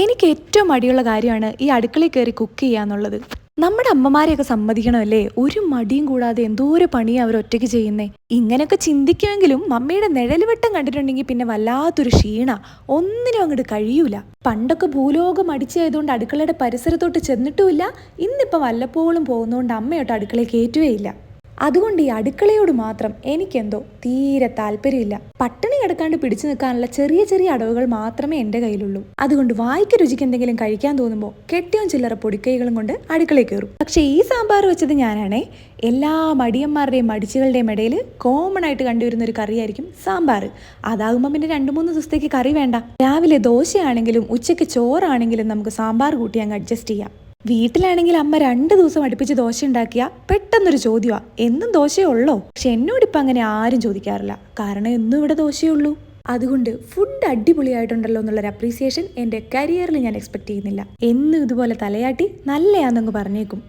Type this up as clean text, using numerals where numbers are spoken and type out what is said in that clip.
എനിക്ക് ഏറ്റവും മടിയുള്ള കാര്യമാണ് ഈ അടുക്കളയിൽ കയറി കുക്ക് ചെയ്യാന്നുള്ളത്. നമ്മുടെ അമ്മമാരെയൊക്കെ സമ്മതിക്കണമല്ലേ, ഒരു മടിയും കൂടാതെ എന്തോരം പണിയാണ് അവർ ഒറ്റയ്ക്ക് ചെയ്യുന്നേ. ഇങ്ങനെയൊക്കെ ചിന്തിക്കുമെങ്കിലും മമ്മിയുടെ നിഴലുവെട്ടം കണ്ടിട്ടുണ്ടെങ്കിൽ പിന്നെ വല്ലാത്തൊരു ക്ഷീണ, ഒന്നിനും അങ്ങോട്ട് കഴിയൂല. പണ്ടൊക്കെ ഭൂലോകം അടിച്ചായതുകൊണ്ട് അടുക്കളയുടെ പരിസരത്തോട്ട് ചെന്നിട്ടുമില്ല. ഇന്നിപ്പം വല്ലപ്പോഴും പോകുന്നതുകൊണ്ട് അമ്മയോട്ട് അടുക്കളയിൽ കയറ്റുകയില്ല. അതുകൊണ്ട് ഈ അടുക്കളയോട് മാത്രം എനിക്കെന്തോ തീരെ താല്പര്യമില്ല. പട്ടിണി കിടക്കാണ്ട് പിടിച്ചു നിൽക്കാനുള്ള ചെറിയ ചെറിയ അടവുകൾ മാത്രമേ എൻ്റെ കയ്യിലുള്ളൂ. അതുകൊണ്ട് വായിക്ക് രുചിക്ക് എന്തെങ്കിലും കഴിക്കാൻ തോന്നുമ്പോൾ കെട്ടിയോൻ ചില്ലറ പൊടിക്കൈകളും കൊണ്ട് അടുക്കളയിൽ കയറും. പക്ഷേ ഈ സാമ്പാർ വെച്ചത് ഞാനാണേ. എല്ലാ മടിയന്മാരുടെയും മടിച്ചുകളുടെയും ഇടയിൽ കോമൺ ആയിട്ട് കണ്ടുവരുന്ന ഒരു കറിയായിരിക്കും സാമ്പാർ. അതാകുമ്പോൾ പിന്നെ 2-3 ദിവസത്തേക്ക് കറി വേണ്ട. രാവിലെ ദോശയാണെങ്കിലും ഉച്ചയ്ക്ക് ചോറാണെങ്കിലും നമുക്ക് സാമ്പാർ കൂട്ടി അങ്ങ് അഡ്ജസ്റ്റ് ചെയ്യാം. വീട്ടിലാണെങ്കിൽ അമ്മ 2 ദിവസം അടുപ്പിച്ച് ദോശ ഉണ്ടാക്കിയ പെട്ടെന്നൊരു ചോദ്യമാണ്, എന്നും ദോശയേ ഉള്ളോ? പക്ഷെ എന്നോടിപ്പം അങ്ങനെ ആരും ചോദിക്കാറില്ല, കാരണം എന്നും ഇവിടെ ദോശയേ ഉള്ളൂ. അതുകൊണ്ട് ഫുഡ് അടിപൊളിയായിട്ടുണ്ടല്ലോ എന്നുള്ളൊരു അപ്രീസിയേഷൻ എൻ്റെ കരിയറിൽ ഞാൻ എക്സ്പെക്ട് ചെയ്യുന്നില്ല. എന്നും ഇതുപോലെ തലയാട്ടി നല്ലയാന്നങ്ങ് പറഞ്ഞേക്കും.